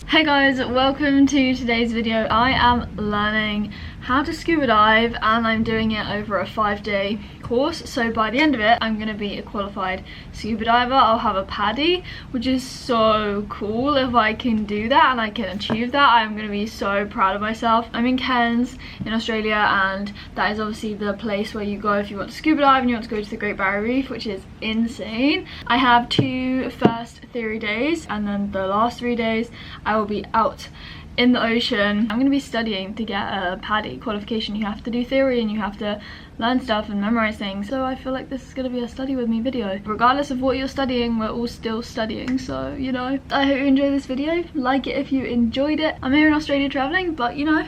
Hey guys, welcome to today's video. I am learning how to scuba dive and I'm doing it over a 5-day course. So by the end of it, I'm going to be a qualified scuba diver. I'll have a PADI, which is so cool. If I can do that and I can achieve that, I'm going to be so proud of myself. I'm in Cairns in Australia, and that is obviously the place where you go if you want to scuba dive and you want to go to the Great Barrier Reef, which is insane. I have 2 first theory days, and then the last 3 days I will be out in the ocean. I'm going to be studying to get a PADI qualification. You have to do theory and you have to learn stuff and memorize things, so I feel like this is going to be a study with me video. Regardless of what you're studying, we're all still studying, so you know. I hope you enjoy this video. Like it if you enjoyed it. I'm here in Australia traveling, but you know,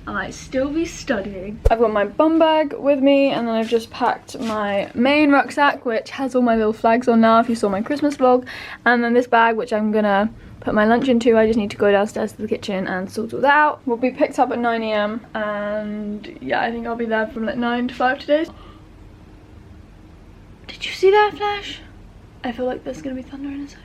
I might still be studying. I've got my bum bag with me, and then I've just packed my main rucksack, which has all my little flags on now if you saw my Christmas vlog, and then this bag which I'm gonna put my lunch into. I just need to go downstairs to the kitchen and sort all that out. We'll be picked up at 9 AM and yeah, I think I'll be there from like 9 to 5 today. Did you see that flash? I feel like there's gonna be thunder in a sec.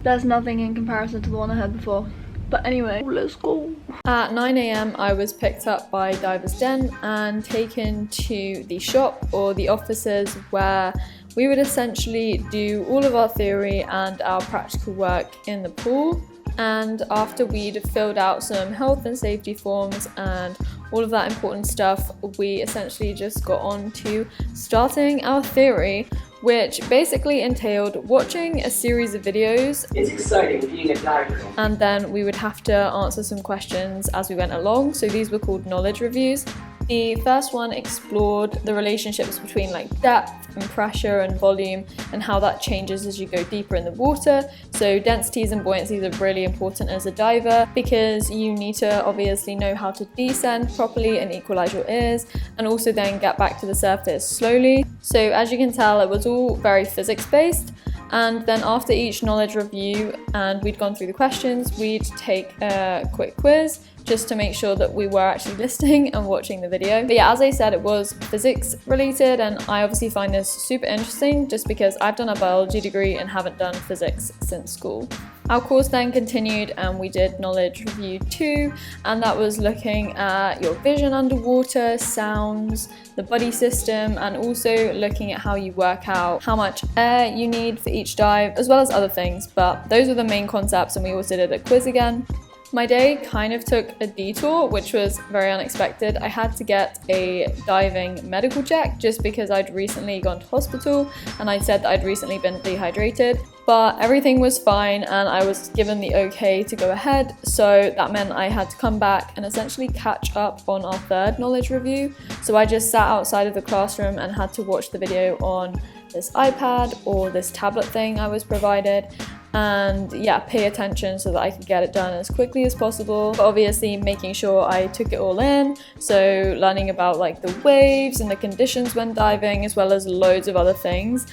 There's nothing in comparison to the one I had before. But anyway, let's go. At 9 AM I was picked up by Divers Den and taken to the shop or the offices where we would essentially do all of our theory and our practical work in the pool. And after we'd filled out some health and safety forms and all of that important stuff, we essentially just got on to starting our theory, which basically entailed watching a series of videos. It's exciting being a diver. And then we would have to answer some questions as we went along. So these were called knowledge reviews. The first one explored the relationships between like depth and pressure and volume and how that changes as you go deeper in the water. So densities and buoyancies are really important as a diver because you need to obviously know how to descend properly and equalize your ears, and also then get back to the surface slowly. So as you can tell, it was all very physics based. And then after each knowledge review and we'd gone through the questions, we'd take a quick quiz just to make sure that we were actually listening and watching the video. But yeah, as I said, it was physics related, and I obviously find this super interesting just because I've done a biology degree and haven't done physics since school. Our course then continued and we did knowledge review 2, and that was looking at your vision underwater, sounds, the buddy system, and also looking at how you work out how much air you need for each dive, as well as other things. But those were the main concepts, and we also did a quiz again. My day kind of took a detour, which was very unexpected. I had to get a diving medical check just because I'd recently gone to hospital and I'd said that I'd recently been dehydrated. But everything was fine and I was given the okay to go ahead, so that meant I had to come back and essentially catch up on our 3rd knowledge review. So I just sat outside of the classroom and had to watch the video on this iPad or this tablet thing I was provided, and yeah, pay attention so that I could get it done as quickly as possible, but obviously making sure I took it all in. So learning about like the waves and the conditions when diving, as well as loads of other things.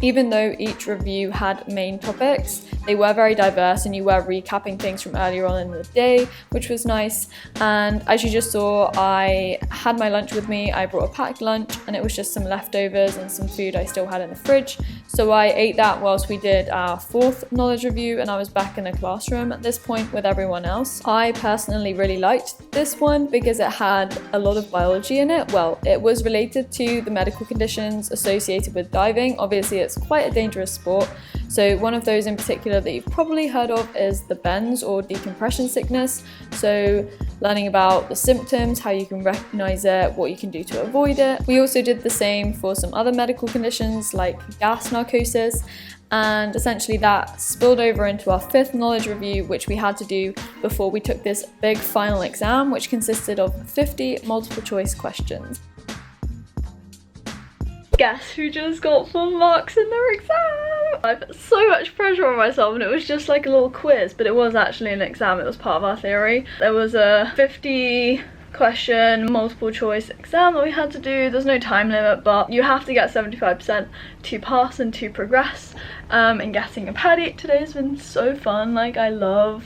Even though each review had main topics, they were very diverse and you were recapping things from earlier on in the day, which was nice. And as you just saw, I had my lunch with me. I brought a packed lunch and it was just some leftovers and some food I still had in the fridge. So I ate that whilst we did our 4th knowledge review, and I was back in the classroom at this point with everyone else. I personally really liked this one because it had a lot of biology in it. Well, it was related to the medical conditions associated with diving. Obviously, it's quite a dangerous sport. So one of those in particular that you've probably heard of is the bends or decompression sickness. So learning about the symptoms, how you can recognize it, what you can do to avoid it. We also did the same for some other medical conditions like gas narcosis, and essentially that spilled over into our 5th knowledge review, which we had to do before we took this big final exam, which consisted of 50 multiple choice questions. Guess who just got full marks in their exam? I put so much pressure on myself, and it was just like a little quiz, but it was actually an exam. It was part of our theory. There was a 50 question multiple choice exam that we had to do. There's no time limit, but you have to get 75% to pass and to progress in getting a PADI. Today's been so fun. Like, I love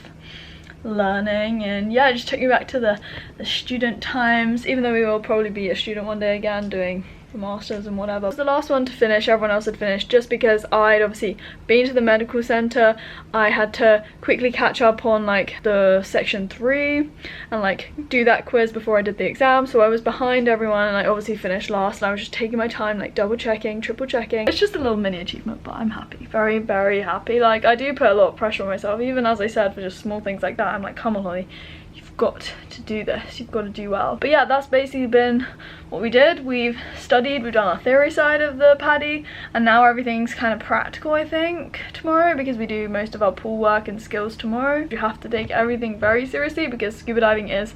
learning, and yeah, it just took me back to the student times, even though we will probably be a student one day again doing the masters and whatever. I was the last one to finish, everyone else had finished, just because I'd obviously been to the medical center. I had to quickly catch up on like the section 3 and like do that quiz before I did the exam, so I was behind everyone and I obviously finished last, and I was just taking my time, like double checking, triple checking. It's just a little mini achievement, but I'm happy, very, very happy. Like, I do put a lot of pressure on myself, even as I said, for just small things like that. I'm like, come on Holly, you've got to do this, you've got to do well. But yeah, that's basically been what we did. We've studied, we've done our theory side of the paddy, and now everything's kind of practical, I think, tomorrow, because we do most of our pool work and skills tomorrow. You have to take everything very seriously, because scuba diving is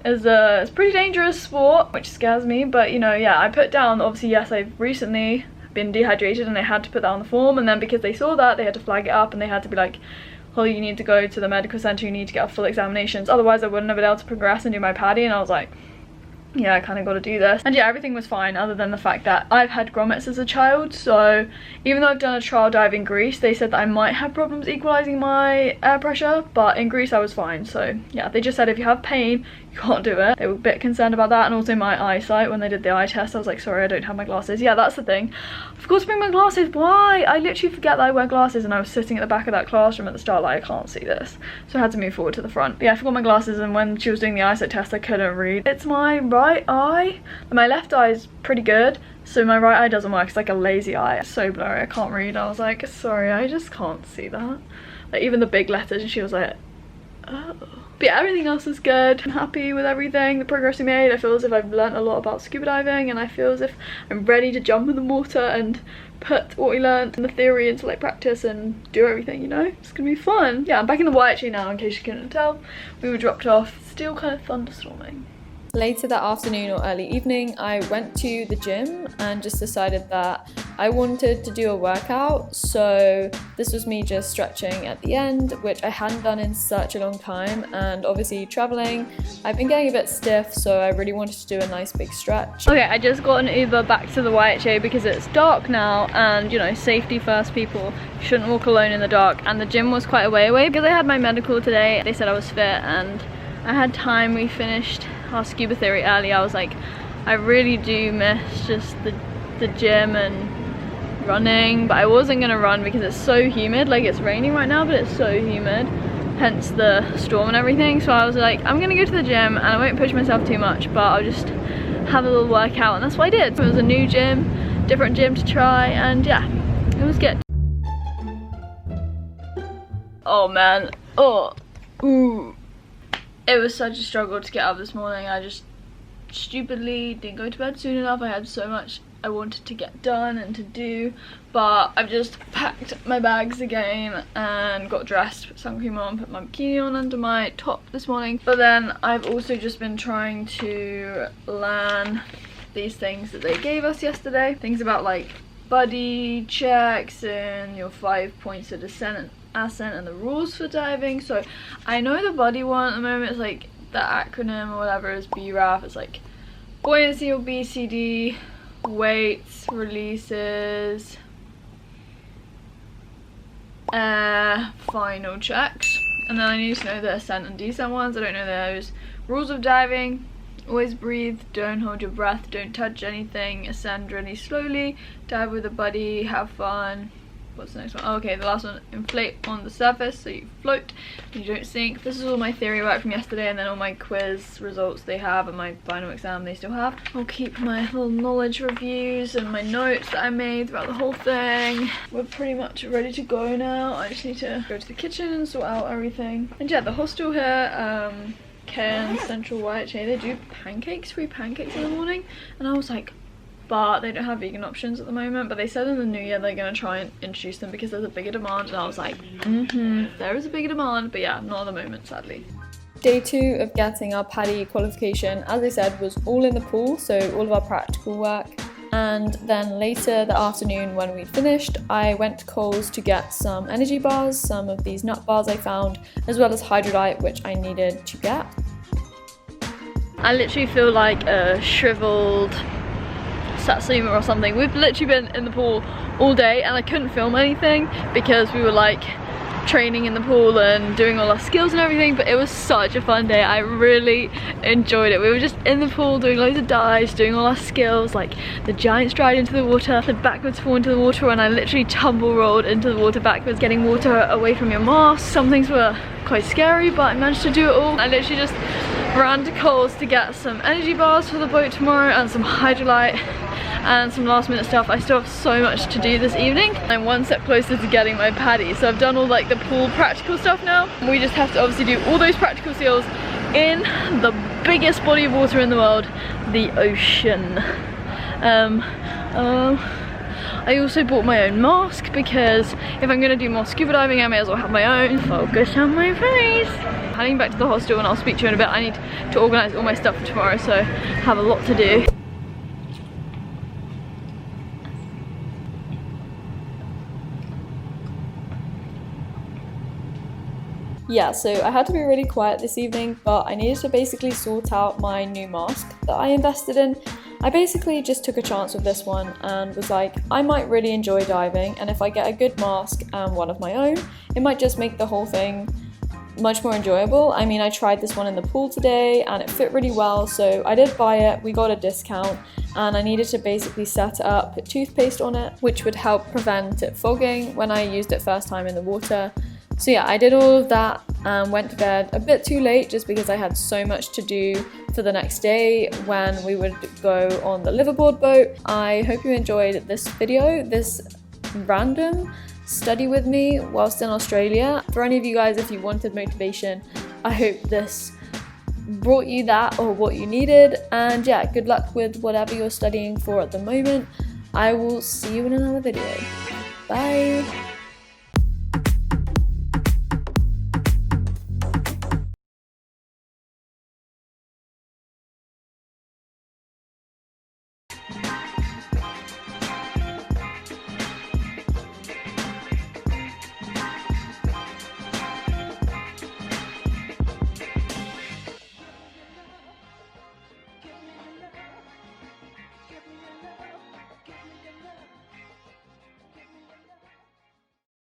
it's a pretty dangerous sport, which scares me. But you know, yeah, I put down, obviously, yes, I've recently been dehydrated and I had to put that on the form, and then because they saw that, they had to flag it up and they had to be like, Holly, you need to go to the medical center, you need to get full examinations, otherwise I wouldn't have been able to progress and do my paddy. And I was like, yeah, I kind of got to do this. And yeah, everything was fine, other than the fact that I've had grommets as a child, so even though I've done a trial dive in Greece, they said that I might have problems equalizing my air pressure, but in Greece I was fine. So yeah, they just said if you have pain, you can't do it. They were a bit concerned about that, and also my eyesight. When they did the eye test, I was like, sorry, I don't have my glasses. Yeah, that's the thing, I forgot to bring my glasses. Why? I literally forget that I wear glasses, and I was sitting at the back of that classroom at the start like, I can't see this, so I had to move forward to the front. But yeah, I forgot my glasses, and when she was doing the eyesight test, I couldn't read. It's my right eye. My left eye is pretty good, so my right eye doesn't work. It's like a lazy eye. It's so blurry, I can't read. I was like, sorry, I just can't see that. Like, even the big letters, and she was like, oh. But yeah, everything else is good. I'm happy with everything, the progress we made. I feel as if I've learnt a lot about scuba diving, and I feel as if I'm ready to jump in the water and put what we learnt in the theory into like practice and do everything, you know? It's gonna be fun. Yeah, I'm back in the YHA now, in case you couldn't tell. We were dropped off, still kind of thunderstorming. Later that afternoon or early evening, I went to the gym and just decided that I wanted to do a workout. So this was me just stretching at the end, which I hadn't done in such a long time. And obviously traveling, I've been getting a bit stiff, so I really wanted to do a nice big stretch. Okay, I just got an Uber back to the YHA because it's dark now, and you know, safety first, people shouldn't walk alone in the dark. And the gym was quite a way away because I had my medical today. They said I was fit and I had time. We finished our scuba theory early. I was like, I really do miss just the gym and running, but I wasn't gonna run because it's so humid. Like, it's raining right now, but it's so humid, hence the storm and everything. So I was like, I'm gonna go to the gym and I won't push myself too much, but I'll just have a little workout, and that's what I did. So it was a new gym, different gym to try, and yeah, it was good. Oh man, oh, ooh. It was such a struggle to get up this morning. I just stupidly didn't go to bed soon enough. I had so much I wanted to get done and to do, but I've just packed my bags again and got dressed, put sun cream on, put my bikini on under my top this morning. But then I've also just been trying to learn these things that they gave us yesterday. Things about like buddy checks and your 5 points of descent and ascent and the rules for diving. So I know the buddy one at the moment is like the acronym or whatever is BRAF. It's like buoyancy or BCD, weights, releases, final checks, and then I need to know the ascent and descent ones. I don't know those. Rules of diving: always breathe, don't hold your breath, don't touch anything, ascend really slowly, dive with a buddy, have fun. What's the next one? Oh, okay, the last one, inflate on the surface so you float and you don't sink. This is all my theory work from yesterday, and then all my quiz results they have, and my final exam they still have. I'll keep my little knowledge reviews and my notes that I made throughout the whole thing. We're pretty much ready to go now. I just need to go to the kitchen and sort out everything. And yeah, the hostel here, Cairns Central YHA, they do pancakes, free pancakes in the morning, and I was like, but they don't have vegan options at the moment, but they said in the new year they're going to try and introduce them because there's a bigger demand, and I was like, there is a bigger demand, but yeah, not at the moment, sadly. Day 2 of getting our paddy qualification, as I said, was all in the pool, so all of our practical work. And then later that afternoon when we'd finished, I went to Coles to get some energy bars, some of these nut bars I found, as well as Hydrodite, which I needed to get. I literally feel like a shriveled satsuma or something. We've literally been in the pool all day and I couldn't film anything because we were like training in the pool and doing all our skills and everything, but it was such a fun day. I really enjoyed it. We were just in the pool doing loads of dives, doing all our skills, like the giant stride into the water, the backwards fall into the water, and I literally tumble rolled into the water backwards, getting water away from your mask. Some things were quite scary, but I managed to do it all. I literally just ran to Coles to get some energy bars for the boat tomorrow and some Hydrolyte and some last minute stuff. I still have so much to do this evening. I'm one step closer to getting my paddy, so I've done all like the pool practical stuff now. We just have to obviously do all those practical seals in the biggest body of water in the world, the ocean. I also bought my own mask because if I'm gonna do more scuba diving, I may as well have my own. Focus on my face. Heading back to the hostel, and I'll speak to you in a bit. I need to organise all my stuff for tomorrow, so I have a lot to do. Yeah, so I had to be really quiet this evening, but I needed to basically sort out my new mask that I invested in. I basically just took a chance with this one and was like, I might really enjoy diving, and if I get a good mask and one of my own, it might just make the whole thing much more enjoyable. I mean, I tried this one in the pool today and it fit really well, so I did buy it. We got a discount, and I needed to basically set it up, put toothpaste on it, which would help prevent it fogging when I used it first time in the water. So yeah, I did all of that and went to bed a bit too late just because I had so much to do for the next day when we would go on the liveaboard boat. I hope you enjoyed this video, this random study with me whilst in Australia. For any of you guys, if you wanted motivation, I hope this brought you that or what you needed. And yeah, good luck with whatever you're studying for at the moment. I will see you in another video. Bye!